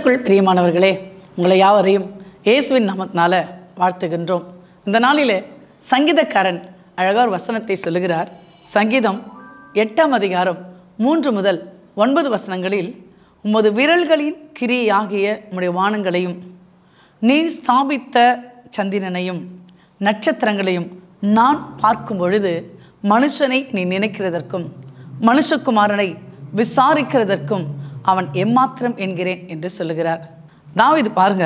கர்த்தருக்குள் பிரியமானவர்களே, உங்களை யாவரையும் இயேசுவின் நாமத்தினால வாழ்த்துகின்றோம். இந்த நாளிலே சங்கீதக்காரன் அழகார் வசனத்தை சொல்லுகிறார். சங்கீதம் 8ஆம் அதிகாரம் 3 முதல் 9 வசனங்களில், உமது விரல்களின் கிரியாகிய உம்முடைய வானங்களையும் நீர் ஸ்தாபித்த சந்திரனையும் நட்சத்திரங்களையும் நான் பார்க்கும் பொழுது மனுஷனை நீ நினைக்கிறதற்கும் மனுஷகுமாரனை விசாரிக்கிறதற்கும் அவன் எம்மாத்திரம் என்கிறேன் என்று சொல்லுகிறார். தாவீது பாருங்க,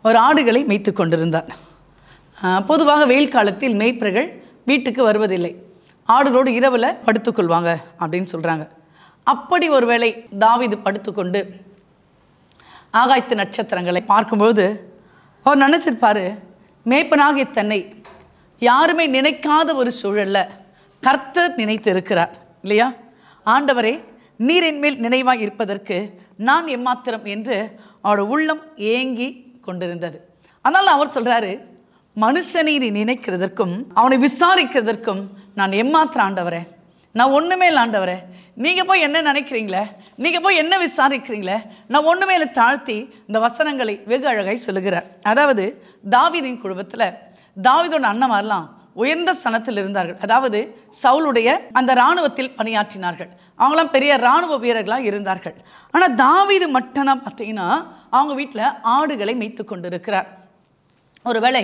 ஒரு ஆடுகளை மேய்த்து கொண்டிருந்தார். பொதுவாக வெயில் காலத்தில் மேய்ப்பர்கள் வீட்டுக்கு வருவதில்லை, ஆடுகளோடு இரவில் படுத்துக்கொள்வாங்க அப்படின்னு சொல்கிறாங்க. அப்படி ஒருவேளை தாவீது படுத்துக்கொண்டு ஆகாயத்து நட்சத்திரங்களை பார்க்கும்போது அவர் நினச்சிருப்பார், மேய்ப்பனாகிய தன்னை யாருமே நினைக்காத ஒரு சூழலில் கர்த்தர் நினைத்து இருக்கிறார் இல்லையா? ஆண்டவரே, நீர் என்மேல் நினைவாய் இருப்பதற்கு நான் எம்மாத்திரம் என்று அவரோட உள்ளம் ஏங்கி கொண்டிருந்தது. அதனால் அவர் சொல்கிறாரு, மனுஷனை நீ நினைக்கிறதற்கும் அவனை விசாரிக்கிறதற்கும் நான் எம்மாத்திரம் ஆண்டவரே, நான் ஒன்றுமே இல்லை ஆண்டவரே, நீங்கள் போய் என்ன நினைக்கிறீங்களே, நீங்கள் போய் என்ன விசாரிக்கிறீங்களே, நான் ஒன்றுமே இல்லை தாழ்த்தி இந்த வசனங்களை வெகு அழகாய் சொல்லுகிறார். அதாவது தாவீதின் குடும்பத்தில் தாவீதோட அண்ணமாரெல்லாம் உயர்ந்த ஸ்தானத்தில் இருந்தார்கள். அதாவது சவுலுடைய அந்த இராணுவத்தில் பணியாற்றினார்கள். அவங்களாம் பெரிய இராணுவ வீரர்களாக இருந்தார்கள். ஆனால் தாவீது மட்டும்னா பார்த்தீங்கன்னா அவங்க வீட்டில் ஆடுகளை மேய்த்து கொண்டு இருக்கிறார். ஒருவேளை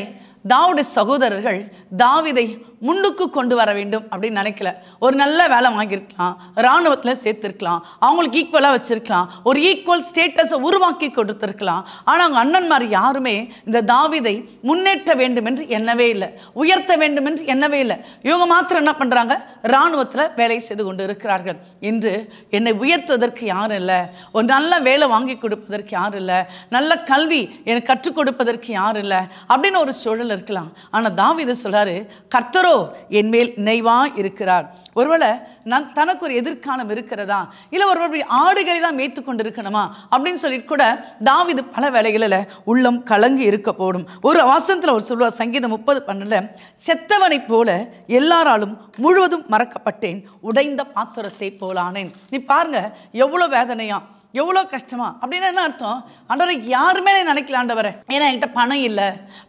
தாவீது சகோதரர்கள் தாவீதை முன்னுக்கு கொண்டு வர வேண்டும் அப்படின்னு நினைக்கல. ஒரு நல்ல வேலை வாங்கியிருக்கலாம், இராணுவத்தில் சேர்த்துருக்கலாம், அவங்களுக்கு ஈக்குவலாக வச்சுருக்கலாம், ஒரு ஈக்குவல் ஸ்டேட்டஸை உருவாக்கி கொடுத்துருக்கலாம். ஆனால் அவங்க அண்ணன்மார் யாருமே இந்த தாவீதை முன்னேற்ற வேண்டும் என்று எண்ணவே இல்லை, உயர்த்த வேண்டும் என்று எண்ணவே இல்லை. இவங்க மாத்திரம் என்ன பண்ணுறாங்க, இராணுவத்தில் வேலை செய்து கொண்டு இருக்கிறார்கள். இன்று என்னை உயர்த்துவதற்கு யாரும் இல்லை, ஒரு நல்ல வேலை வாங்கி கொடுப்பதற்கு யாரும் இல்லை, நல்ல கல்வி எனக்கு கற்றுக் கொடுப்பதற்கு யாரும் இல்லை அப்படின்னு ஒரு சூழல் இருக்கலாம். ஆனால் தாவீது சொல்றாரு, கர்த்தரோ என் மேல் நினைவா இருக்கிறார். ஒருவேளை நான் தனக்கு ஒரு எதிர்காலம் இருக்கிறதா, இல்லை ஒருவேளை ஆடுகளை தான் மேய்த்து கொண்டு இருக்கணுமா அப்படின்னு சொல்லிட்டு கூட தாவீது பல வேளைகளில் உள்ளம் கலங்கி இருக்க போடும். ஒரு வசனத்தில் அவர் சொல்லுவார், சங்கீதம் 30:12, செத்தவனை போல எல்லாராலும் முழுவதும் மறக்கப்பட்டேன், உடைந்த பாத்திரத்தை போலானேன். நீ பாருங்க எவ்வளோ வேதனையா, எவ்வளோ கஷ்டமா அப்படின்னு என்ன அர்த்தம்? ஆண்டவரை யாருமே நினைக்கல ஆண்டவரை, ஏன்னா என்கிட்ட பணம் இல்லை,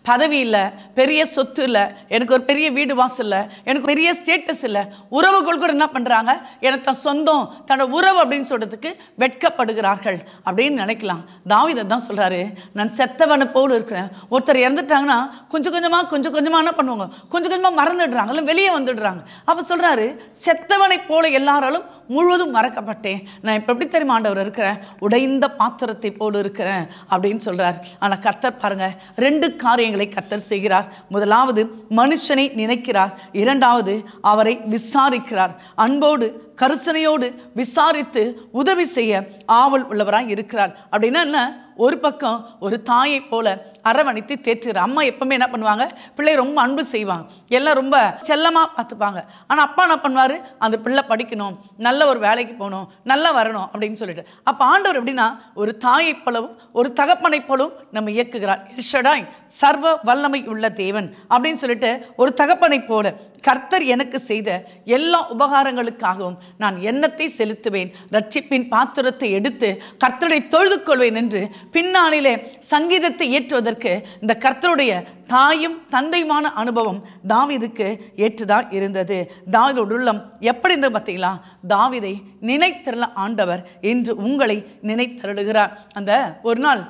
பதவி இல்லை, பெரிய சொத்து இல்லை, எனக்கு ஒரு பெரிய வீடு வாசல் இல்லை, எனக்கு பெரிய ஸ்டேட்டஸ் இல்லை. உறவுகள் கூட என்ன பண்ணுறாங்க, எனக்கு தான் சொந்தம் தன்னோட உறவு அப்படின்னு சொல்கிறதுக்கு வெட்கப்படுகிறார்கள் அப்படின்னு நினைக்கலாம். தாவீது தான் சொல்கிறாரு, நான் செத்தவனை போல் இருக்கிறேன். ஒருத்தர் இறந்துட்டாங்கன்னா கொஞ்சம் கொஞ்சமாக என்ன பண்ணுவாங்க, கொஞ்சம் கொஞ்சமாக மறந்துடுறாங்க, இல்லை வெளியே வந்துடுறாங்க. அப்போ சொல்கிறாரு, செத்தவனை போல எல்லாராலும் முழுவதும் மறக்கப்பட்டேன், நான் இப்போ எப்படி தெரியுமா ஆண்டவர் இருக்கிறேன், உடைந்த பாத்திரத்தை போல இருக்கிறேன் அப்படின்னு சொல்றார். ஆனால் கர்த்தர் பாருங்க, 2 காரியங்களை கர்த்தர் செய்கிறார். முதலாவது மனுஷனை நினைக்கிறார், இரண்டாவது அவரை விசாரிக்கிறார். அன்போடு கருசனையோடு விசாரித்து உதவி செய்ய ஆவல் உள்ளவராய் இருக்கிறார். அப்படின்னா என்ன, ஒரு பக்கம் ஒரு தாயை போல அரவணைத்து தேற்றுகிறார். அம்மா எப்பவுமே என்ன பண்ணுவாங்க, பிள்ளை ரொம்ப அன்பு செய்வாங்க, எல்லாம் ரொம்ப செல்லமாக பார்த்துப்பாங்க. ஆனால் அப்பா என்ன பண்ணுவார், அந்த பிள்ளை படிக்கணும், நல்ல ஒரு வேலைக்கு போகணும், நல்லா வரணும் அப்படின்னு சொல்லிட்டு. அப்போ ஆண்டவர் எப்படின்னா, ஒரு தாயை போலவும் ஒரு தகப்பனை போலவும் நம்ம இயக்குகிறார். எல்ஷடாய், சர்வ வல்லமை உள்ள தேவன் அப்படின்னு சொல்லிட்டு ஒரு தகப்பனை போல கர்த்தர் எனக்கு செய்த எல்லா உபகாரங்களுக்காகவும் நான் எண்ணத்தை செலுத்துவேன், ரட்சிப்பின் பாத்திரத்தை எடுத்து கர்த்தரை தொழுது கொள்வேன் என்று பின்னாளிலே சங்கீதத்தை ஏற்றுவதற்கு இந்த கர்த்தருடைய தாயும் தந்தையுமான அனுபவம் தாவீதுக்கு ஏற்றுதான் இருந்தது. தாவீதோட உள்ளம் எப்படி இருந்தது பார்த்தீங்களா? தாவீதை நினைத்தருள ஆண்டவர் இன்று உங்களை நினைத்தருளுகிறார். அந்த ஒரு நாள்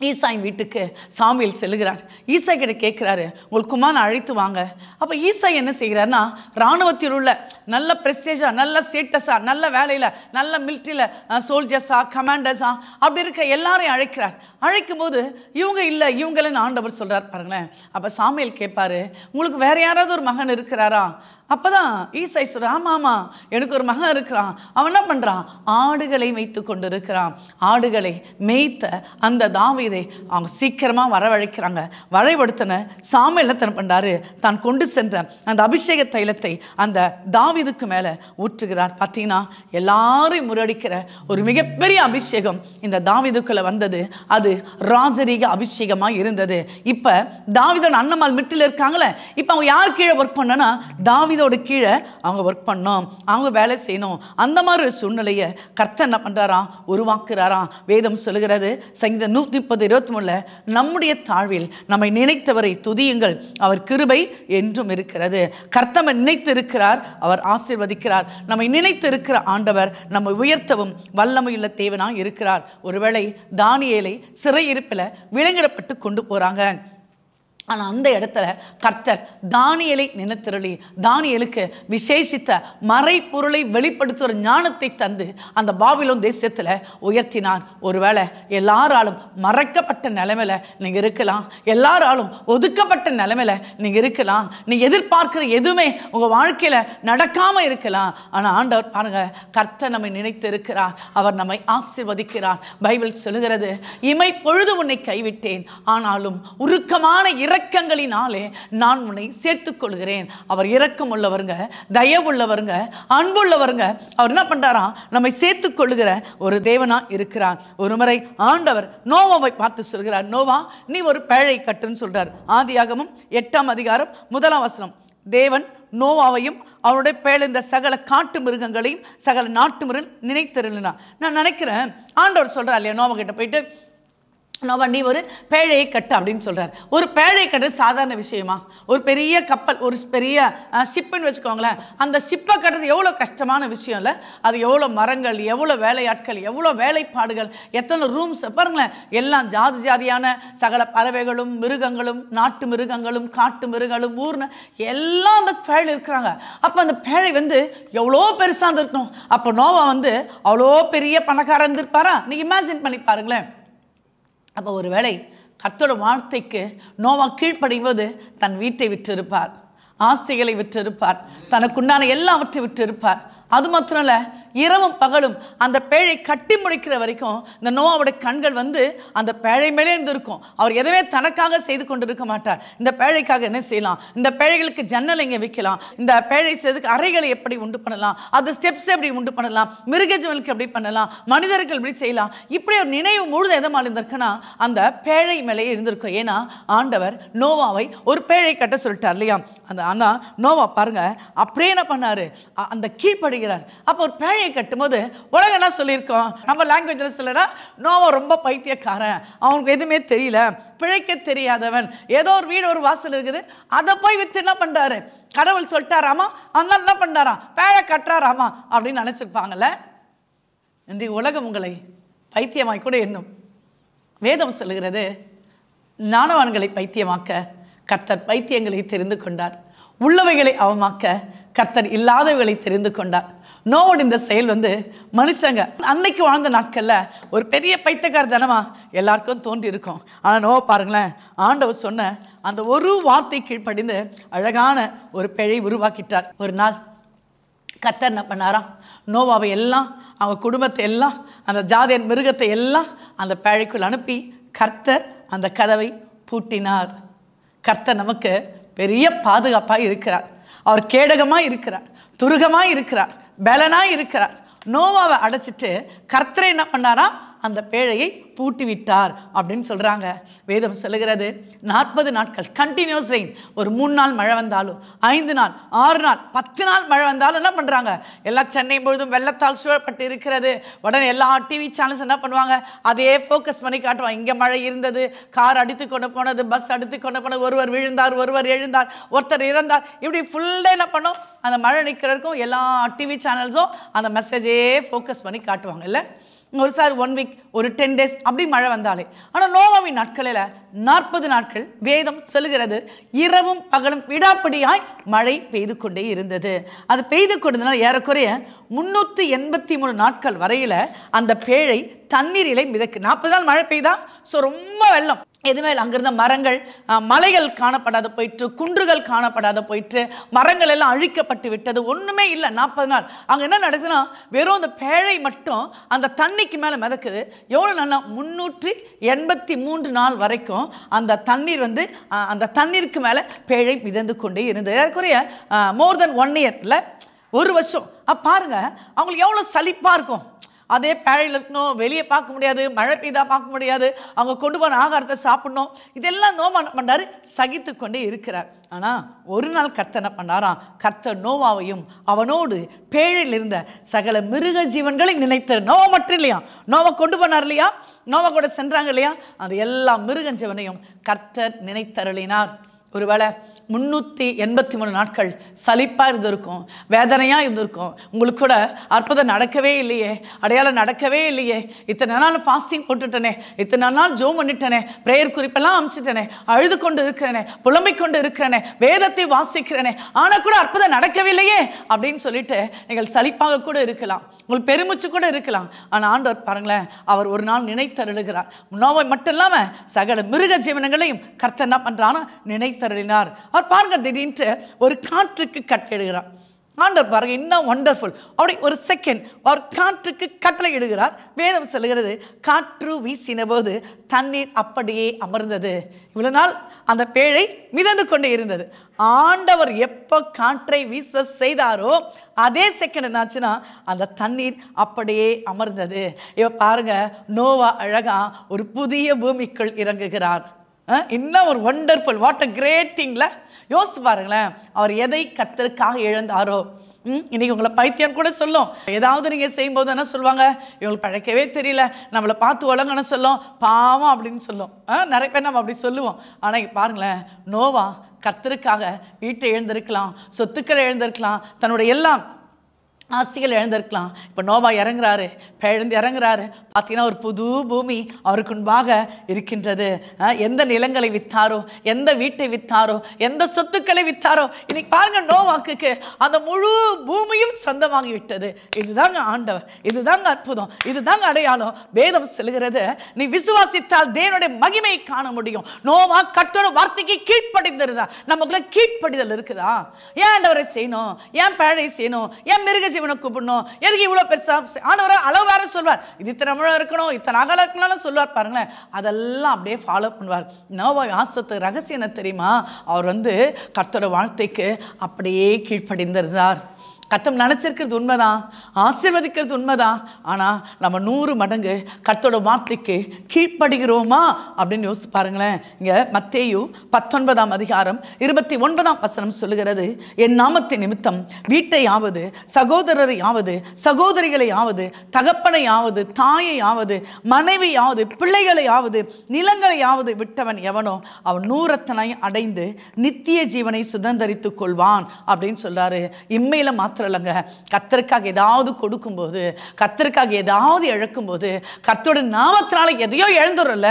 ஈசாயின் வீட்டுக்கு சாமுவேல் செல்லுகிறார். ஈசாய் கிட்ட கேட்குறாரு, உங்களுக்கு குமாரனை அழைத்து வாங்க. அப்போ ஈசாய் என்ன செய்கிறாருன்னா, இராணுவத்தில் உள்ள நல்ல ப்ரெஸ்டேஜா, நல்ல ஸ்டேட்டஸா, நல்ல வேலையில், நல்ல மிலிட்ரியில் சோல்ஜர்ஸா, கமாண்டர்ஸா அப்படி இருக்க எல்லாரையும் அழைக்கிறார். அழைக்கும் போது இவங்க இல்லை, இவங்களன்னு ஆண்டவர் சொல்கிறார் பாருங்களேன். அப்போ சாமுவேல் கேட்பாரு, உங்களுக்கு வேற யாராவது ஒரு மகன் இருக்கிறாரா? அப்போ தான் ஈசாய் சொல்கிறான், ஆமாம் எனக்கு ஒரு மகன் இருக்கிறான். அவன் என்ன பண்ணுறான், ஆடுகளை மேய்த்து கொண்டு இருக்கிறான். ஆடுகளை மேய்த்த அந்த தாவீதை அவங்க சீக்கிரமாக வரவழைக்கிறாங்க. வரவழைத்தன சாமுவேல் என்ன பண்ணுறாரு, தான் கொண்டு சென்ற அந்த அபிஷேக தைலத்தை அந்த தாவீதுக்கு மேலே ஊற்றுகிறார். பார்த்தீங்கன்னா எல்லாரையும் முறியடிக்கிற ஒரு மிகப்பெரிய அபிஷேகம் இந்த தாவீதுக்குள்ளே வந்தது. அது ராஜரீக அபிஷேகமாக இருந்தது. இப்போ தாவீதோட அண்ணமால் மிட்டில் இருக்காங்களே, இப்போ அவங்க யார் கீழே ஒர்க் பண்ணனா, தாவீது தாவீதோட கீழே அவங்க ஒர்க் பண்ணணும், அவங்க வேலை செய்யணும். அந்த மாதிரி ஒரு சூழ்நிலையை கர்த்தர் என்ன பண்ணுறாராம், உருவாக்குறாராம். வேதம் சொல்லுகிறது சங்கீதம் 130:23 நம்முடைய தாழ்வில் நம்மை நினைத்தவரை துதியுங்கள், அவர் கிருபை என்றும் இருக்கிறது. கர்த்தர் நினைத்து இருக்கிறார், அவர் ஆசீர்வதிக்கிறார். நம்மை நினைத்து இருக்கிற ஆண்டவர் நம்மை உயர்த்தவும் வல்லமையுள்ள தேவனாக இருக்கிறார். ஒருவேளை தானியேலை சிறையிருப்பில் விலங்கிடப்பட்டு கொண்டு போகிறாங்க. ஆனால் அந்த இடத்துல கர்த்தர் தானியேலை நினைத்திரளி தானியேலுக்கு விசேஷித்த மறைப்பொருளை வெளிப்படுத்துகிற ஞானத்தை தந்து அந்த பாபிலோன் தேசத்தில் உயர்த்தினார். ஒருவேளை எல்லாராலும் மறைக்கப்பட்ட நிலைமையில் நீங்கள் இருக்கலாம், எல்லாராலும் ஒதுக்கப்பட்ட நிலைமையில் நீங்கள் இருக்கலாம், நீங்கள் எதிர்பார்க்குற எதுவுமே உங்கள் வாழ்க்கையில் நடக்காமல் இருக்கலாம். ஆனால் ஆண்டவர் பாருங்க, கர்த்தர் நம்மை நினைத்து இருக்கிறார், அவர் நம்மை ஆசீர்வதிக்கிறார். பைபிள் சொல்லுகிறது, இமை பொழுது உன்னை கைவிட்டேன், ஆனாலும் உருக்கமான இரக்கங்களினாலே நான் உன்னை சேர்த்துக் கொள்கிறேன். அவர் இரக்கம் உள்ளவருங்க, தயவுள்ளவருங்க, அன்புள்ளவருங்க. அவர் என்ன பண்றாராம், நம்மை சேர்த்துக் கொள்ளுகிற ஒரு தேவனா இருக்கிறார். ஒரு முறை ஆண்டவர் நோவாவை பார்த்து சொல்கிறார், நோவா நீ ஒரு பேழை கட்டுன்னு சொல்றார். ஆதியாகமம் 8:1 தேவன் நோவாவையும் அவருடைய பேழந்த சகல காட்டு மிருகங்களையும் சகல நாட்டு மிருகம் நினைத்திருந்தார். நான் நினைக்கிறேன் ஆண்டவர் சொல்றார் இல்லையா, நோவா கிட்ட போயிட்டு நோவா நீ ஒரு பேழையை கட்டு அப்படின்னு சொல்கிறார். ஒரு பேழை கட்டு சாதாரண விஷயமா? ஒரு பெரிய கப்பல், ஒரு பெரிய ஷிப்புன்னு வச்சுக்கோங்களேன், அந்த ஷிப்பை கட்டுறது எவ்வளோ கஷ்டமான விஷயம் இல்லை? அது எவ்வளோ மரங்கள், எவ்வளோ வேலையாட்கள், எவ்வளோ வேலைப்பாடுகள், எத்தனை ரூம்ஸ் பாருங்களேன். எல்லாம் ஜாதி ஜாதியான சகல பறவைகளும் மிருகங்களும் நாட்டு மிருகங்களும் காட்டு மிருகங்களும் ஊர்ன எல்லாம் அந்த பேழை இருக்கிறாங்க. அப்போ அந்த பேழை எவ்வளோ பெருசாக இருந்திருக்கணும். அப்போ நோவா அவ்வளோ பெரிய பணக்காரன் இருந்திருப்பாரா? நீங்கள் இமேஜின் பண்ணி பாருங்களேன். அப்போ ஒரு வேளை கர்த்தரோட வார்த்தைக்கு நோவா கீழ்ப்படிவது தன் வீட்டை விற்றிருப்பார், ஆஸ்திகளை விற்றிருப்பார், தனக்குண்டான எல்லாவற்றை விற்றிருப்பார். அது மாத்திரம் இல்லை, இரவும் பகலும் அந்த பேழை கட்டி முடிக்கிற வரைக்கும் இந்த நோவாவுடைய கண்கள் அந்த பேழை மேலே இருந்திருக்கும். அவர் எதுவே தனக்காக செய்து கொண்டு இருக்க மாட்டார். இந்த பேழைக்காக என்ன செய்யலாம், இந்த பேழைகளுக்கு ஜன்னல் எங்கே வைக்கலாம், இந்த பேழை செய்துக்கு அறைகளை எப்படி உண்டு பண்ணலாம், அது ஸ்டெப்ஸ் எப்படி உண்டு பண்ணலாம், மிருகஜீவனுக்கு எப்படி பண்ணலாம், மனிதர்கள் எப்படி செய்யலாம், இப்படி ஒரு நினைவு முழுது எதை மாதிரி இருந்திருக்குன்னா அந்த பேழை மேலேயே இருந்திருக்கும். ஏன்னா ஆண்டவர் நோவாவை ஒரு பேழை கட்ட சொல்லிட்டார் இல்லையா. அந்த நோவா பாருங்க அப்படியே என்ன பண்ணாரு, அந்த கீழ்ப்படுகிறார். அப்போ ஒரு பேழை கட்டும்போது உலகம் என்ன சொல்லியிருக்கோம், நம்ம லாங்குவேஜில் சொல்லனா நோவா ரொம்ப பைத்தியக்காரன், அவனுக்கு எதுவுமே தெரியல, பிழைக்க தெரியாதவன், ஏதோ ஒரு வீடு ஒரு வாசல் இருக்குது அதை போய் வித்து என்ன பண்றாரு, கடவுள் சொல்லிட்டாராமா, அதனால என்ன பண்றாராம், பேழை கட்டுறாராமா அப்படின்னு நினைச்சிருப்பாங்கல்ல. இன்றைய உலகம் உங்களை பைத்தியமாய் கூட எண்ணும். வேதம் சொல்லுகிறது, ஞானவான்களை பைத்தியமாக்க கர்த்தர் பைத்தியங்களை தெரிந்து கொண்டார், உள்ளவைகளை அவமாக்க கர்த்தர் இல்லாதவைகளை தெரிந்து கொண்டார். நோவோட இந்த செயல் மனுஷங்க அன்னைக்கு வாழ்ந்த நாட்கள்ல ஒரு பெரிய பைத்தியக்கார தனமா எல்லாருக்கும் தோன்றி இருக்கும். ஆனால் நோவா பாருங்களேன், ஆண்டவர் சொன்ன அந்த ஒரு வார்த்தை கீழ்ப்படிந்து அழகான ஒரு பேழை உருவாக்கிட்டார். ஒரு நாள் கர்த்தர் என்ன பண்ணாராம், நோவாவை எல்லாம் அவங்க குடும்பத்தை எல்லாம் அந்த ஜாதியன் மிருகத்தை எல்லாம் அந்த பேழைக்குள் அனுப்பி கர்த்தர் அந்த கதவை பூட்டினார். கர்த்தர் நமக்கு பெரிய பாதுகாப்பாக இருக்கிறார், அவர் கேடகமாக இருக்கிறார், துருகமாக இருக்கிறார், பலனாக இருக்கிறார். நோவாவை அடைச்சிட்டு கர்த்தரை என்ன பண்ணாரா, அந்த பேழையை பூட்டி விட்டார் அப்படின்னு சொல்கிறாங்க. வேதம் சொல்லுகிறது 40 நாட்கள் கண்டினியூஸ் ரெயின். ஒரு 3 நாள் மழை வந்தாலும், 5 நாள், 6 நாள், 10 நாள் மழை வந்தாலும் என்ன பண்ணுறாங்க, எல்லா சென்னை முழுதும் வெள்ளத்தால் சூழப்பட்டு இருக்கிறது. உடனே எல்லா டிவி சேனல்ஸ் என்ன பண்ணுவாங்க, அதையே ஃபோக்கஸ் பண்ணி காட்டுவாங்க. இங்கே மழை இருந்தது, கார் அடித்து கொண்டு போனது, பஸ் அடித்து கொண்டு போனது, ஒருவர் விழுந்தார், ஒருவர் எழுந்தார், ஒருத்தர் இறந்தார், இப்படி ஃபுல்டே என்ன பண்ணோம், அந்த மழை நிற்கிறதுக்கும் எல்லா டிவி சேனல்ஸும் அந்த மெசேஜே ஃபோக்கஸ் பண்ணி காட்டுவாங்க இல்லை. ஒரு சார் 1 வீக், ஒரு 10 days அப்படி மழை வந்தாலே. ஆனால் நோவாவின் நாட்களில் 40 நாட்கள் வேதம் சொல்லுகிறது இரவும் பகலும் விடாப்படியாய் மழை பெய்து கொண்டே இருந்தது. அது பெய்து கொண்டதுனால ஏறக்குறைய 383 நாட்கள் வரையில் அந்த பேழை தண்ணீரிலே மிதக்கு. 40 நாள் மழை பெய்தா, ஸோ ரொம்ப வெள்ளம் எதுவுமே இல்லை. அங்கிருந்த மரங்கள், மலைகள் காணப்படாத போயிட்டு, குன்றுகள் காணப்படாத போயிட்டு, மரங்கள் எல்லாம் அழிக்கப்பட்டு விட்டது, ஒன்றுமே இல்லை 40 நாள். அங்கே என்ன நடக்குதுன்னா வெறும் அந்த பேழை மட்டும் அந்த தண்ணிக்கு மேலே மிதக்குது. எவ்வளோ நல்லா 383 நாள் வரைக்கும் அந்த தண்ணீர் அந்த தண்ணீருக்கு மேலே பேழை மிதந்து கொண்டே இருந்தது. ஏறக்குறைய மோர் தென் 1 year இல்லை, 1 வருஷம். பாருங்க அவங்களுக்கு எவ்வளோ சலிப்பாக இருக்கும். அதே பேழையில் இருக்கணும், வெளியே பார்க்க முடியாது, மழை பெய்தா பார்க்க முடியாது, அவங்க கொண்டு போன ஆகாரத்தை சாப்பிடணும். இதெல்லாம் நோவா என்ன பண்ணாரு? சகித்து கொண்டே இருக்கிறார். ஆனால் ஒரு நாள் கர்த்தர் என்ன பண்ணாராம்? கர்த்தர் நோவாவையும் அவனோடு பேழையில் இருந்த சகல மிருக ஜீவன்களை நினைத்தார். நோவா மட்டும் இல்லையா, நோவா கொண்டு போனார் இல்லையா, நோவா கூட சென்றாங்க இல்லையா, அந்த எல்லா மிருக ஜீவனையும் கர்த்தர் நினைத்தருளினார். ஒருவேளை 383 நாட்கள் சலிப்பாக இருந்திருக்கும், வேதனையாக இருந்திருக்கும். உங்களுக்கு கூட அற்புதம் நடக்கவே இல்லையே, அடையாளம் நடக்கவே இல்லையே, இத்தனை நாள் ஃபாஸ்டிங் போட்டுட்டனே, இத்தனை நாள் ஜோம் பண்ணிட்டனே, ப்ரேயர் குறிப்பெல்லாம் அமைச்சிட்டனே, அழுது கொண்டு இருக்கிறேனே, புலம்பிக் கொண்டு இருக்கிறேனே, வேதத்தை வாசிக்கிறேனே, ஆனால் கூட அற்புதம் நடக்கவில்லையே அப்படின்னு சொல்லிட்டு நீங்கள் சலிப்பாக கூட இருக்கலாம், உங்களுக்கு பெருமூச்சு கூட இருக்கலாம். ஆனால் ஆண்டவர் பாருங்களேன், அவர் ஒரு நாள் நினைத்தருளுகிறார். நோவை மட்டும் இல்லாமல் சகல மிருக ஜீவனங்களையும் கர்த்தர் என்ன பண்ணுறான்னா நினைத்தருளினார். அவர் பாருங்க, திடீர்னு ஒரு காற்றுக்கு கட்டளையிடுகிறார். ஆண்டவர் பாருங்க, இன்னும் வண்டர்ஃபுல். அப்படி ஒரு செகண்ட் அவர் காற்றுக்கு கட்டளை இடுகிறார். வேதம் சொல்லுகிறது, காற்று வீசின போது தண்ணீர் அப்படியே அமர்ந்தது. இவ்வளவு நாள் அந்த பேழை மிதந்து கொண்டே இருந்தது. ஆண்டவர் எப்போ காற்றை வீச செய்தாரோ அதே செகண்ட் என்னாச்சுன்னா அந்த தண்ணீர் அப்படியே அமர்ந்தது. இப்போ பாருங்க, நோவா அழகா ஒரு புதிய பூமிக்குள் இறங்குகிறார். இன்னும் ஒரு வண்டர்ஃபுல், வாட் அ கிரேட் திங்ல. யோசிச்சு பாருங்களேன், அவர் எதை கர்த்தருக்காக இழந்தாரோ. இன்னைக்கு உங்களை பைத்தியம் கூட சொல்லும். ஏதாவது நீங்கள் செய்யும்போது என்ன சொல்லுவாங்க? இவங்களுக்கு பழைக்கவே தெரியல, நம்மளை பார்த்து உலகன்னு சொல்லும், பாவம் அப்படின்னு சொல்லும். நிறைய பேர் நம்ம அப்படி சொல்லுவோம். ஆனால் இங்கே பாருங்களேன், நோவா கர்த்தருக்காக வீட்டை எழுந்திருக்கலாம், சொத்துக்களை எழுந்திருக்கலாம், தன்னுடைய எல்லாம் ஆஸ்திகள் இழந்திருக்கலாம். இப்போ நோவா இறங்குறாரு, பிழந்து இறங்குறாரு. பார்த்தீங்கன்னா ஒரு புது பூமி அவருக்கு முன்பாக இருக்கின்றது. எந்த நிலங்களை விற்றாரோ, எந்த வீட்டை விற்றாரோ, எந்த சொத்துக்களை விற்றாரோ, இன்னைக்கு பாருங்க நோவாக்கு அந்த முழு பூமியும் சொந்தமாகி விட்டது. இதுதாங்க ஆண்டவர், இதுதாங்க அற்புதம், இதுதாங்க அடையாளம். வேதம் சொல்லுகிறது, நீ விசுவாசித்தால் தேவனுடைய மகிமையை காண முடியும். நோவா கர்த்தரோட வார்த்தைக்கு கீழ்ப்படிந்திருந்தா. நமக்குள்ள கீழ்ப்படிதல் இருக்குதா? ஏன் ஆண்டவரை செய்யணும், ஏன் பேழை செய்யணும், ஏன் மிருக இவனை கூப்பிடணும், எதுக்கு இவ்வளவு பெருசா? ஆண்டவர் அளவு வேற சொல்வார், இது இத்தனை முழம் இருக்கணும், இத்தனை அகலம் இருக்கணும்னு சொல்லுவார். பாருங்களேன், அதெல்லாம் அப்படியே ஃபாலோ பண்ணுவார். நோவா ஆசத்து ரகசியம் என்ன தெரியுமா? அவர் கர்த்தரோட வார்த்தைக்கு அப்படியே கீழ்ப்படிந்திருந்தார். கர்த்தர் நினைச்சிருக்கிறது உண்மைதான், ஆசீர்வதிக்கிறது உண்மைதான். ஆனால் நம்ம 100 மடங்கு கர்த்தரோட வார்த்தைக்கு கீழ்ப்படுகிறோமா அப்படின்னு யோசித்து பாருங்களேன். இங்கே மத்தேயு 19ஆம் அதிகாரம் 29ஆம் வசனம் சொல்லுகிறது, என் நாமத்தின் நிமித்தம் வீட்டையாவது, சகோதரரையாவது, சகோதரிகளையாவது, தகப்பனையாவது, தாயையாவது, மனைவியாவது, பிள்ளைகளையாவது, நிலங்களையாவது விட்டவன் எவனோ அவன் 100 அடைந்து நித்திய ஜீவனை சுதந்தரித்துக் கொள்வான் அப்படின்னு சொல்றாரு. இம்மையில மாத்திரம் இல்லைங்க, கர்த்தருக்காக ஏதாவது கொடுக்கும்போது, கர்த்தருக்காக ஏதாவது இழக்கும்போது, கர்த்தரோட நாமத்தினால எதையோ இழந்துடுறல.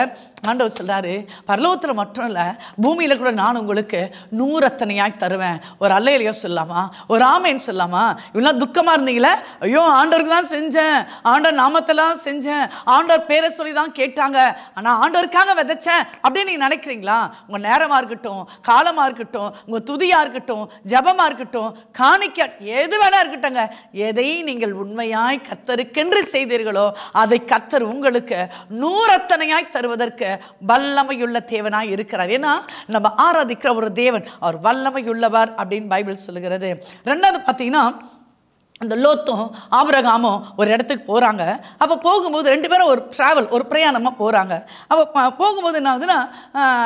ஆண்டவர் சொல்றாரு, பரலோகத்தில் மட்டும் இல்லை, பூமியில கூட நான் உங்களுக்கு 100 தருவேன். ஒரு அல்லேலூயா சொல்லாமா, ஒரு ஆமேன்னு சொல்லாமா? இவ்வளோ துக்கமா இருந்தீங்களே, ஐயோ ஆண்டவருக்கு தான் செஞ்சேன், ஆண்டவர் நாமத்தெல்லாம் செஞ்சேன், ஆண்டவர் பேரை சொல்லி தான் கேட்டாங்க, ஆனால் ஆண்டவருக்காக விதைச்சேன் அப்படின்னு நீங்க நினைக்கிறீங்களா? உங்க நேரமா இருக்கட்டும், காலமா இருக்கட்டும், உங்க துதியா இருக்கட்டும், ஜபமா இருக்கட்டும், காணிக்க எது வேணா இருக்கட்டுங்க, எதை நீங்கள் உண்மையாய் கர்த்தருக்கென்று செய்தீர்களோ அதை கர்த்தர் உங்களுக்கு 100 தருவதற்கு வல்லமையுள்ள தேவனாய் இருக்கிறார். ஏன்னா நம்ம ஆராதிக்கிற ஒரு தேவன் அவர் வல்லமையுள்ளவர் அப்படின்னு பைபிள் சொல்லுகிறது. ரெண்டாவது பார்த்தீங்கன்னா, அந்த லோத்தும் ஆபிரகாமும் ஒரு இடத்துக்கு போகிறாங்க. அப்போ போகும்போது 2 பேரும் ஒரு ட்ராவல், ஒரு பிரயாணமாக போகிறாங்க. அப்போ போகும்போது என்ன ஆகுதுன்னா,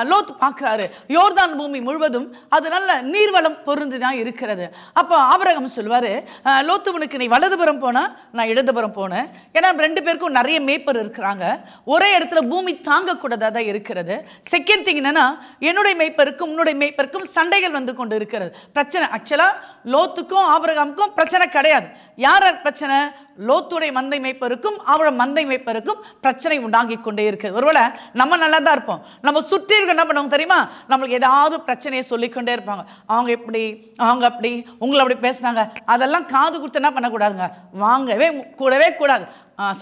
லோத்து பார்க்குறாரு யோர்தான் பூமி முழுவதும் அது நல்ல நீர்வளம் பொருந்தி தான் இருக்கிறது. அப்போ ஆபிரகாம் சொல்லுவார், லோத்துவனுக்கு நீ வலதுபுறம் போனால் நான் இடதுபுறம் போனேன். ஏன்னா 2 பேருக்கும் நிறைய மேய்ப்பர் இருக்கிறாங்க, ஒரே இடத்துல பூமி தாங்கக்கூடாதாக தான் இருக்கிறது. செகண்ட் திங் என்னன்னா, என்னுடைய மேய்ப்பருக்கும் உன்னுடைய மேய்ப்பருக்கும் சண்டைகள் வந்து கொண்டு இருக்கிறது. பிரச்சனை ஆக்சுவலாக லோத்துக்கும் ஆபிரகாமுக்கும் பிரச்சனை கிடையாது. யார் பிரச்சனை? லோத்துடைய மந்தை மேய்ப்பருக்கும் அவரோட மந்தை மேய்ப்பருக்கும் பிரச்சனை உண்டாகி கொண்டே இருக்குது. ஒருவேளை நம்ம நல்லா தான் இருப்போம், நம்ம சுற்றி இருக்க என்ன பண்ணுவோம் தெரியுமா? நம்மளுக்கு ஏதாவது பிரச்சனையை சொல்லிக்கொண்டே இருப்பாங்க. அவங்க எப்படி, அவங்க அப்படி, உங்களை அப்படி பேசுனாங்க, அதெல்லாம் காது கொடுத்து என்ன பண்ணக்கூடாதுங்க, வாங்கவே கூடவே கூடாது.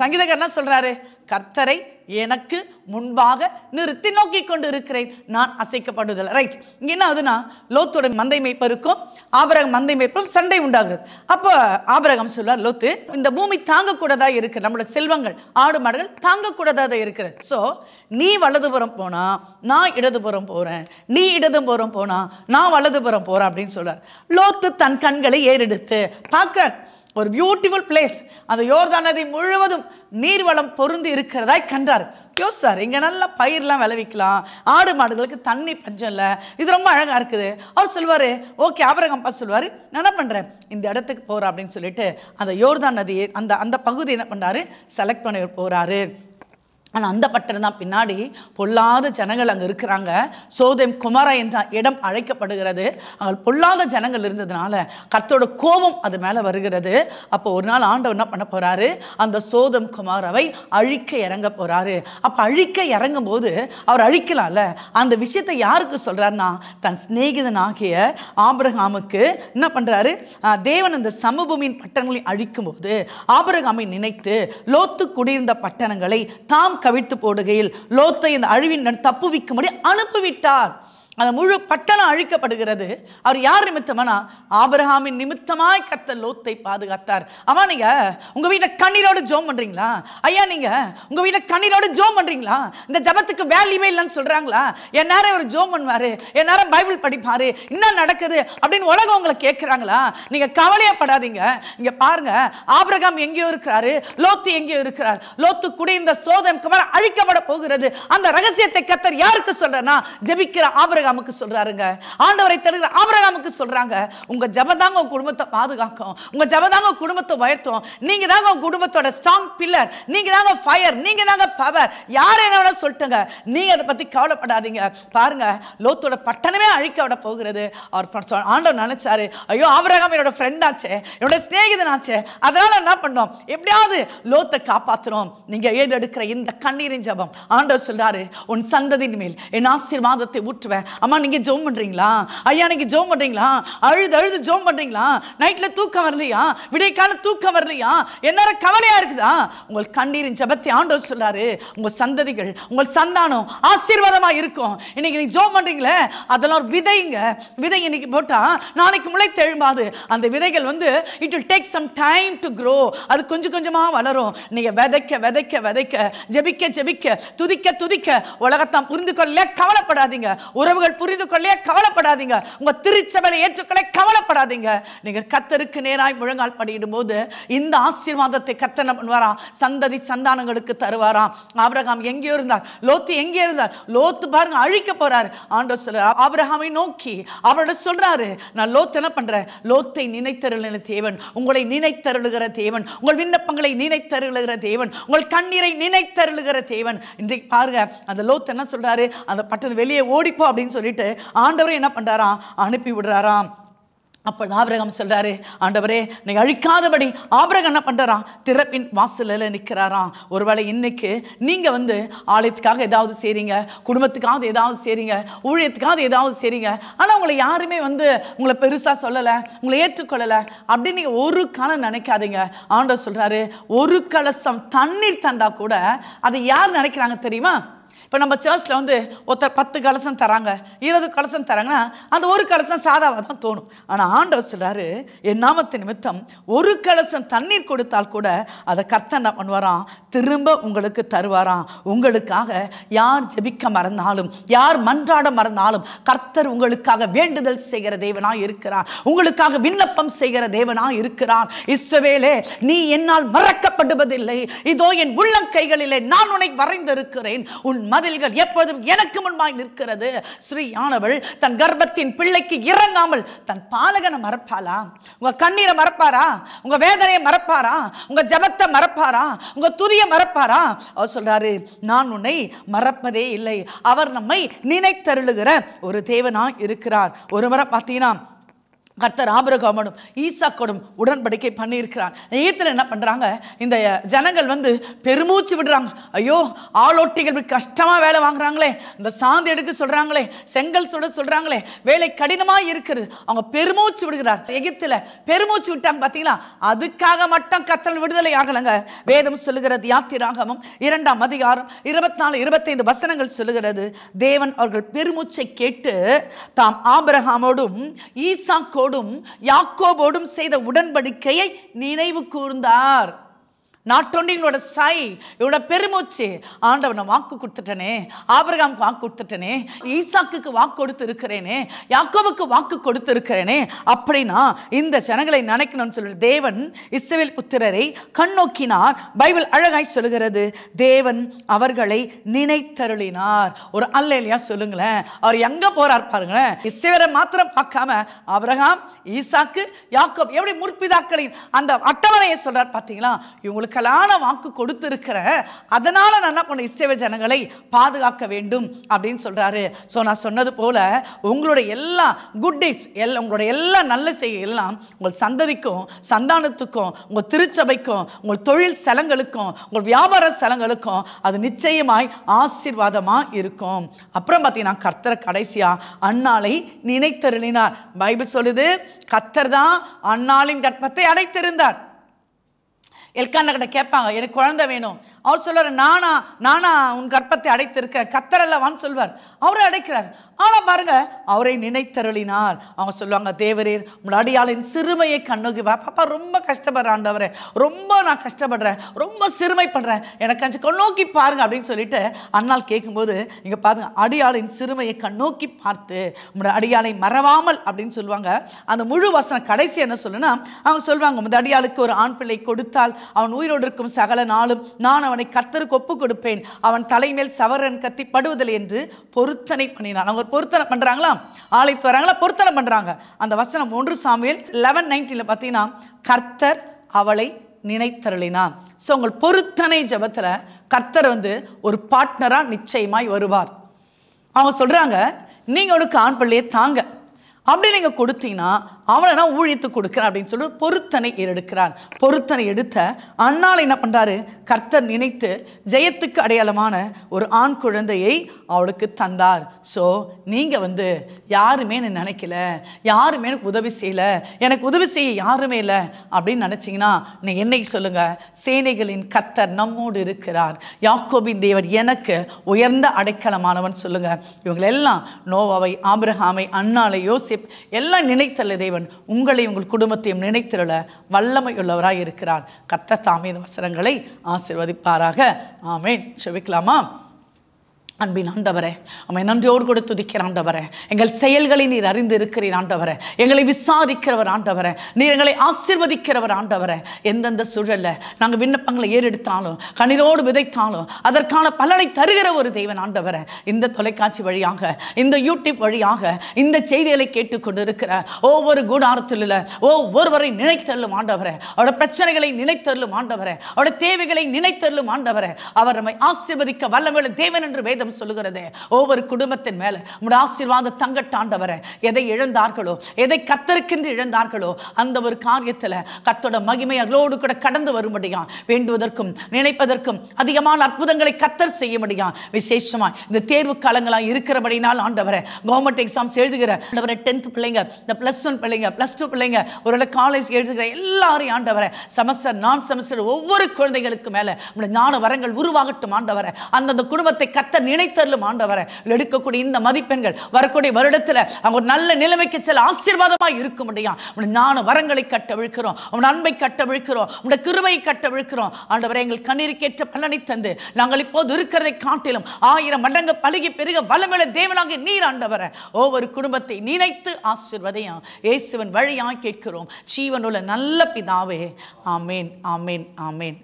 சங்கீதக்காரர் என்ன சொல்றாரு? கர்த்தரை எனக்கு முன்பாக நிறுத்தி நோக்கி கொண்டு இருக்கிறேன், நான் அசைக்கப்படுதல். ரைட், இங்க என்ன ஆகுதுன்னா, லோத்தோட மந்தை மேய்ப்பருக்கும் ஆபிரகாம் மந்தை மேய்ப்பரும் சண்டை உண்டாகுது. அப்போ ஆபிரகாம் சொல்றார், லோத்து இந்த பூமி தாங்கக்கூடாதா இருக்கு, நம்மளோட செல்வங்கள் ஆடு மாடுகள் தாங்கக்கூடாதா இருக்கிறது. ஸோ நீ வலதுபுறம் போனா நான் இடதுபுறம் போறேன், நீ இடதுபுறம் போனா நான் வலதுபுறம் போறேன் அப்படின்னு சொல்றார். லோத்து தன் கண்களை ஏறெடுத்து பார்க்கிறார். ஒரு பியூட்டிஃபுல் பிளேஸ். அந்த யோர்தான் நதி முழுவதும் நீர்வளம் பொருந்தி இருக்கிறதாய் கண்டார். யோசிச்சார், இங்கே நல்லா பயிரெலாம் விளைவிக்கலாம், ஆடு மாடுகளுக்கு தண்ணி பஞ்சம் இல்லை, இது ரொம்ப அழகாக இருக்குது. அவர் சொல்லுவார், ஓகே. ஆபிரகாம் சொல்லுவார், நான் என்ன பண்ணுறேன், இந்த இடத்துக்கு போகிறேன் அப்படின்னு சொல்லிட்டு அந்த யோர்தான் நதியை அந்த பகுதி என்ன பண்ணுறாரு, செலக்ட் பண்ணி போகிறாரு. ஆனால் அந்த பட்டணம் தான் பின்னாடி பொல்லாத ஜனங்கள் அங்கே இருக்கிறாங்க. சோதோம் கொமோரா என்ற இடம் அழைக்கப்படுகிறது. அங்கே பொல்லாத ஜனங்கள் இருந்ததுனால கர்த்தரோட கோபம் அது மேலே வருகிறது. அப்போ ஒரு நாள் ஆண்டவர் என்ன பண்ண போகிறாரு, அந்த சோதோம் கொமோராவை அழிக்க இறங்க போகிறாரு. அப்போ அழிக்க இறங்கும் போது அவர் அழிக்கலாம்ல, அந்த விஷயத்தை யாருக்கு சொல்கிறாருன்னா தன் சிநேகிதனாகிய ஆபிரகாமுக்கு என்ன பண்ணுறாரு, தேவன் அந்த சமபூமியின் பட்டணங்களை அழிக்கும் போது ஆபிரகாமை நினைத்து லோத்து குடியிருந்த பட்டணங்களை தாம் கவிழ்த்து போடுகையில் லோத்தை இந்த அழிவின் தப்புவிக்கும்படி அனுப்பிவிட்டார். அந்த முழு பட்டணம் அழிக்கப்படுகிறது. அவர் யார் நிமித்தமானா ஆபிரகாமின் நிமித்தமாய் கர்த்தர் லோத்தை பாதுகாத்தார். அம்மா, நீங்க உங்க வீட்டில் கண்ணீரோடு ஜோம் பண்றீங்களா? ஐயா, நீங்க உங்க வீட்டில் கண்ணீரோடு ஜோம் பண்றீங்களா? இந்த ஜபத்துக்கு வேல்யூவே இல்லைன்னு சொல்றாங்களா? என் நேரம் ஒரு ஜோம் பண்ணுவாரு, என் நேரம் பைபிள் படிப்பாரு, என்ன நடக்குது அப்படின்னு உலகம் உங்களை கேட்கிறாங்களா? நீங்க கவலையப்படாதீங்க. இங்க பாருங்க, ஆபிரகாம் எங்கேயோ இருக்கிறாரு, லோத்து எங்கேயோ இருக்கிறார். லோத்து கூட இந்த சோதோம் கொமோரா அழிக்கப்பட போகிறது. அந்த ரகசியத்தை கர்த்தர் யாருக்கு சொல்றனா, ஜெபிக்கிற ஆபிரகாம் சொல்றாருங்க. ஆண்டவரை தேடுகிற ஆபிரகாமுக்கு சொல்றாங்க, உங்க ஜெபம் தாங்க உங்க குடும்பத்தை பாதுகாக்கும், உங்க ஜெபம் தாங்க உங்க குடும்பத்தை உயர்த்தும், நீங்க தாங்க உங்க குடும்பத்தோட ஸ்ட்ராங் பில்லர், நீங்க தாங்க ஃபயர், நீங்க தாங்க பவர். யார் என்ன வேணா சொல்லிட்டுங்க, நீங்க அதை பத்தி கவலைப்படாதீங்க. பாருங்க, லோத்தோட பட்டணமே அழிக்க விட போகிறது. அவர் ஆண்டவர் நினைச்சாரு, ஐயோ ஆபிரகாம் என்னோட ஃப்ரெண்ட் ஆச்சே, என்னோட சிநேகிதன் ஆச்சே, அதனால என்ன பண்ணோம், எப்படியாவது லோத்தை காப்பாத்துறோம். நீங்க ஏதெடுக்கிற இந்த கண்ணீரின் ஜெபம், ஆண்டவர் சொல்றாரு, உன் சந்ததியின் மேல் என் ஆசீர்வாதத்தை ஊற்றுவேன். அம்மா, நீங்க ஜோம் பண்றீங்களா? ஐயா, நீங்க ஜோம் பண்றீங்களா? அழுது அழுது ஜோம் பண்றீங்களா? நைட்ல தூக்கம் வரலையா? விடிய கால தூக்கம் வரலையா? என்ன கவலையா இருக்குதா? உங்கள் கண்ணீரின் ஜெபத்தை ஆண்டவர் சொல்றாரு, உங்க சந்ததிகள், உங்கள் சந்தானம் ஆசீர்வாதமா இருக்கும். இன்னைக்கு நீங்க ஜோம் பண்றீங்களே, அதெல்லாம் விதைங்க. விதை இன்னைக்கு போட்டா நாளைக்கு முளைத்து எழும்பாது. அந்த விதைகள் it will take some time to grow. அது கொஞ்சம் கொஞ்சமா வளரும். நீங்க விதைக்க விதைக்க விதைக்க, ஜெபிக்க ஜெபிக்க, துதிக்க துதிக்க, உலகத்தாம் புரிந்து கொள்ள கவலைப்படாதீங்க, உறவுகள் புரிந்து கொள்ள கவலைப்படாதீங்க, உங்க திருச்சபையை ஏற்றுக்கொள்ள கவலைப்படாதீங்க. நீங்க கர்த்தருக்கு நேராய் முழங்கால் படியிடும் போது இந்த ஆசீர்வாதத்தை கர்த்தர் என்ன பண்ணுவாராம், சந்ததி சந்தானங்களுக்கு தருவாராம். ஆபிரகாம் எங்கே இருந்தார், லோத்து எங்கே இருந்தார்? லோத்து பாருங்க அழிக்க போறாரு. ஆண்டவர் சொல்றார், ஆபிரகாமை நோக்கி அவரோட சொல்றாரு, நான் லோத்து என்ன பண்றேன், லோத்தை நினைத்தருளுகிற தேவன், உங்களை நினைத்தருளுகிற தேவன், உங்கள் விண்ணப்பங்களை நினைத்தருளுகிற தேவன், உங்கள் கண்ணீரை நினைத்தருளுகிற தேவன். இன்றைக்கு பாருங்க, அந்த லோத்து என்ன சொல்றாரு, அந்த பட்டணம் வெளியே ஓடிப்போ அப்படின்னு சொல்லிட்டு ஆண்டவரே என்ன பண்றாராம், அனுப்பி விடுறாராம். அப்போ ஆபிரகாம் சொல்றாரு, ஆண்டவரே நீங்க அழிக்காதபடி. ஆபிரகாம் என்ன பண்றாராம், திறப்பின் வாசலில் நிற்கிறாராம். ஒருவேளை இன்னைக்கு நீங்க ஆலயத்துக்காக ஏதாவது செய்றீங்க, குடும்பத்துக்காக ஏதாவது செய்றீங்க, ஊழியத்துக்காக ஏதாவது செய்றீங்க, ஆனா உங்களை யாருமே உங்களை பெருசா சொல்லலை, உங்களை ஏற்றுக்கொள்ளலை அப்படின்னு நீங்க ஒரு காலம் நினைக்காதீங்க. ஆண்டவர் சொல்றாரு, ஒரு கலசம் தண்ணீர் தந்தா கூட அதை யார் நினைக்கிறாங்க தெரியுமா? இப்போ நம்ம சர்ச்சில் ஒருத்தர் 10 கலசம் தராங்க, 20 கலசம் தராங்கன்னா அந்த ஒரு கலசம் சாதாவாக தான் தோணும். ஆனால் ஆண்டவர் சொல்றாரு, என் நாமத்து நிமித்தம் ஒரு கலசம் தண்ணீர் கொடுத்தால் கூட அதை கர்த்தர் என்ன பண்ணுவாராம், திரும்ப உங்களுக்கு தருவாராம். உங்களுக்காக யார் ஜெபிக்க மறந்தாலும், யார் மன்றாட மறந்தாலும் கர்த்தர் உங்களுக்காக வேண்டுதல் செய்கிற தேவனாய் இருக்கிறார், உங்களுக்காக விண்ணப்பம் செய்கிற தேவனாய் இருக்கிறார். இஸ்ரவேலே, நீ என்னால் மறக்கப்படுவதில்லை, இதோ என் உள்ளம் கைகளிலே நான் உன்னை வரைந்திருக்கிறேன், உன் மதில்கள் எப்போதும் எனக்கு முன்பாய் நிற்கிறது. ஸ்ரீயானவள் தன் கர்ப்பத்தின் பிள்ளைக்கு இறங்காமல் தன் பாலகனை மறப்பாளா? உங்க கண்ணீரை மறப்பாரா? உங்க வேதனையை மறப்பாரா? உங்க ஜெபத்தை மறப்பாரா? உங்க துதியை மறப்பாரா? அவர் சொல்றாரு, நான் உன்னை மறப்பதே இல்லை. அவர் நம்மை நினைத்தருளுகிற ஒரு தேவனாய் இருக்கிறார். ஒரு முறை பார்த்தீங்கன்னா கர்த்தர் ஆபிரகாமோடும் ஈசாக்கோடும் உடன்படிக்கை பண்ணியிருக்கிறார். ஏத்துல என்ன பண்றாங்க, இந்த ஜனங்கள் பெருமூச்சு விடுறாங்க. ஐயோ, ஆளோட்டிகள் கஷ்டமா வேலை வாங்குறாங்களே, இந்த சாந்தி எடுக்க சொல்றாங்களே, செங்கல் சுட சொல்றாங்களே, வேலை கடினமா இருக்குது. அவங்க பெருமூச்சு விடுகிறார். எகிப்துல பெருமூச்சு விட்டாங்க பாத்தீங்களா? அதுக்காக மட்டும் கர்த்தர் விடுதலை ஆகலங்க. வேதம் சொல்லுகிறது, யாத்திராகமம் 2ஆம் அதிகாரம் 24-25 வசனங்கள் சொல்லுகிறது, தேவன் அவர்கள் பெருமூச்சை கேட்டு தாம் ஆபிரகாமோடும் ஈசாக்கோடும் யாக்கோபோடும் செய்த உடன்படிக்கையை நினைவு கூர்ந்தார். நாட் ஒன்லி இவங்களோட சாய், இவரோட பெருமூச்சு. ஆண்டவர் நான் வாக்கு கொடுத்துட்டேனே, ஆபிரகாமுக்கு வாக்கு கொடுத்துட்டேனே, ஈசாக்குக்கு வாக்கு கொடுத்து இருக்கிறேனே, யாக்கோபுக்கு வாக்கு கொடுத்து இருக்கிறேனே, அப்படின்னா இந்த ஜனங்களை நினைக்கணும்னு சொல்லி தேவன் இஸ்ரவேல் புத்திரரை கண்ணோக்கினார். பைபிள் அழகாய் சொல்லுகிறது, தேவன் அவர்களை நினைத்தருளினார். ஒரு அல்லேலூயா சொல்லுங்களேன். அவர் எங்க போறார் பாருங்களேன். இஸ்ரவேலை மாத்திரம் பார்க்காம ஆபிரகாம், ஈசாக்கு, யாக்கோப் எப்படி முற்பிதாக்களின் அந்த அட்டவணையை சொல்றார் பார்த்தீங்களா. இவங்களுக்கெல்லாம் வாக்கு கொடுத்து இருக்கிற, அதனால நான் என்ன பண்ண இஸ்ரவேல் ஜனங்களை பாதுகாக்க வேண்டும் அப்படின்னு சொல்றாரு. ஸோ நான் சொன்னது போல உங்களுடைய எல்லா குட் டீட்ஸ், உங்களுடைய எல்லா நல்ல செய்கை எல்லாம் உங்கள் சந்ததிக்கும் சந்தானத்துக்கும் உங்கள் திருச்சபைக்கும் உங்கள் தொழில் ஸ்தலங்களுக்கும் உங்கள் வியாபார ஸ்தலங்களுக்கும் அது நிச்சயமாய் ஆசீர்வாதமாக இருக்கும். அப்புறம் பார்த்தீங்கன்னா கர்த்தர் கடைசியா அன்னாளை நினைத்தருளினார். பைபிள் சொல்லுது, கர்த்தர் தான் அன்னாளின் கர்ப்பத்தை அடைத்திருந்தார். எல்கானா கிட்ட கேட்பாங்க, எனக்கு குழந்தை வேணும். அவர் சொல்றாரு, நானா உன் கர்ப்பத்தை அடைத்திருக்கேன், கர்த்தர் அல்லவான்னு சொல்வார். அவரை அடைக்கிறார். ஆனால் பாருங்க, அவரை நினைத்தருளினார். அவங்க சொல்லுவாங்க, தேவரீர் உங்கள் அடியாளின் சிறுமையை கண்ணோக்கி பாப்பா, ரொம்ப கஷ்டப்படுறேன் ஆண்டவரே, ரொம்ப நான் கஷ்டப்படுறேன், ரொம்ப சிறுமைப்படுறேன், எனக்கு கொஞ்சம் கண்ணோக்கி பாருங்க அப்படின்னு சொல்லிட்டு அண்ணால் கேட்கும்போது இங்கே பாருங்க, அடியாளின் சிறுமையை கண்ணோக்கி பார்த்து உங்களோட அடியாளை மறவாமல் அப்படின்னு சொல்லுவாங்க. அந்த முழு வசனம் கடைசி என்ன சொல்லுன்னா, அவங்க சொல்லுவாங்க, உங்கள் அடியாளுக்கு ஒரு ஆண் பிள்ளை கொடுத்தால் அவன் உயிரோடு இருக்கும் சகல நாளும் நான் அவனை கர்த்தருக்கு ஒப்பு கொடுப்பேன், அவன் தலைமேல் சவரன் கத்தி படுவதில்லை என்று பொருத்தனை பண்ணினான். அவங்க பொருத்தனை பண்றாங்களா, ஆலயத்து வராங்களா, பொருத்தனை பண்றாங்க. அந்த வசனம் 1 சாமுவேல் 11:19 பார்த்தீங்கன்னா, கர்த்தர் அவளை நினைத்தருளினார். ஸோ உங்கள் பொருத்தனை ஜபத்தில் கர்த்தர் ஒரு பார்ட்னரா நிச்சயமாய் வருவார். அவங்க சொல்றாங்க, நீங்க உனக்கு ஆண் பிள்ளையை தாங்க, அப்படி நீங்க கொடுத்தீங்கன்னா அவனை நான் ஊழியத்துக்கு கொடுக்குறேன் அப்படின்னு சொல்லி பொருத்தனை எடுக்கிறார். பொருத்தனை எடுத்த அன்னாள் என்ன பண்றாரு, கர்த்தர் நினைத்து ஜெயத்துக்கு அடையாளமான ஒரு ஆண் குழந்தையை அவளுக்கு தந்தார். ஸோ நீங்க யாருமே நினைக்கல, யாருமே எனக்கு உதவி செய்யல, எனக்கு உதவி செய்ய யாருமே இல்லை அப்படின்னு நினைச்சீங்கன்னா நீ என்னைக்கு சொல்லுங்க, சேனைகளின் கர்த்தர் நம்மோடு இருக்கிறார், யாக்கோபின் தேவன் எனக்கு உயர்ந்த அடைக்கலமானவன் சொல்லுங்க. இவங்களெல்லாம் நோவாவை, ஆபிரகாமை, அன்னாளை, யோசேப் எல்லாம் நினைத்தல்ல தேவன் உங்களை உங்கள் குடும்பத்தையும் நினைத்திருள வல்லமை உள்ளவராய் இருக்கிறார். கர்த்தர் தாமே இந்த வசனங்களை ஆசீர்வதிப்பாராக. ஆமென். செபிக்கலாமா? அன்பின் ஆண்டவரே, அம்மை நன்றியோடு கூட துதிக்கிற ஆண்டவரே, எங்கள் செயல்களை நீர் அறிந்து இருக்கிறீர் ஆண்டவரே, எங்களை விசாரிக்கிறவர் ஆண்டவரே, நீர் எங்களை ஆசீர்வதிக்கிறவர் ஆண்டவரே. எந்தெந்த சூழல்ல நாங்கள் விண்ணப்பங்களை ஏறெடுத்தாலும் கண்ணீரோடு விதைத்தாலும் அதற்கான பலனை தருகிற ஒரு தெய்வன் ஆண்டவரே. இந்த தொலைக்காட்சி வழியாக, இந்த யூடியூப் வழியாக இந்த செய்திகளை கேட்டுக்கொண்டு இருக்கிற ஒவ்வொரு கூடாரத்தில் ஒவ்வொருவரை நினைத்தருளும் ஆண்டவரே, அவருடைய பிரச்சனைகளை நினைத்தருளும் ஆண்டவரே, அவருடைய தேவைகளை நினைத்தருளும் ஆண்டவரே. அவர் நம்மை ஆசீர்வதிக்க வல்லமையுள்ள தேவன் என்று வேதம் சொல்லுகிறதே. ஒவ்வொரு குடும்பத்தின் மேல உம்முடைய ஆசீர்வாத தங்கட்டாண்டவரே. எதை இழந்தார்களோ, எதை கர்த்தருக்கென்று இழந்தார்களோ அந்த ஒரு காரியத்தில் கர்த்தரோட மகிமை அவர்களோடு கூட கடந்து வரும்படியா வேண்டுவதற்கும் நினைப்பதற்கும் அதிகமான அற்புதங்களை கர்த்தர் செய்ய முடியும். விசேஷமா இந்த தேர்வு காலங்களாக இருக்கிறபடினால் ஆண்டவரே, கவர்மெண்ட் எக்ஸாம்ஸ் எழுதுகிற ஆண்டவரே, 10th பிள்ளைங்க, இந்த +1 பிள்ளைங்க, +2 பிள்ளைங்க, ஒரு காலேஜ் எழுதுகிற எல்லாரையும் ஆண்டவரே, செமஸ்டர் நான் செமஸ்டர் ஒவ்வொரு குழந்தைகளுக்கு மேல உம்முடைய ஞான வரங்கள் உருவாகட்டும் ஆண்டவரே. அந்த குடும்பத்தை கர்த்தர் நினைத்தருளும் ஆண்டவரே. எடுக்கக்கூடிய இந்த மதிப்பெண்கள் வரக்கூடிய வருடத்தில் அவங்க ஒரு நல்ல நிலைமைக்கு செல்ல ஆசீர்வாதமாய் இருக்க முடியும். உங்களுடைய ஞான வரங்களை கட்டவிழ்க்கிறோம், உங்களுடைய அன்பை கட்டவிழ்க்கிறோம், உங்களுடைய கிருபையை கட்டவிழ்க்கிறோம் ஆண்டவரே. எங்கள் கண்ணீருக்கேற்ற பலனை தந்து நாங்கள் இப்போது இருக்கிறதை காட்டிலும் 1000 மடங்கு பலுகி பெருக வல்லமையுள்ள தேவனாக நீர் ஆண்டவரே ஒவ்வொரு குடும்பத்தை நினைத்து ஆசீர்வதியும் இயேசுவின் வழியாய் கேட்கிறோம் ஜீவனுள்ள நல்ல பிதாவே. ஆமேன், ஆமேன், ஆமேன்.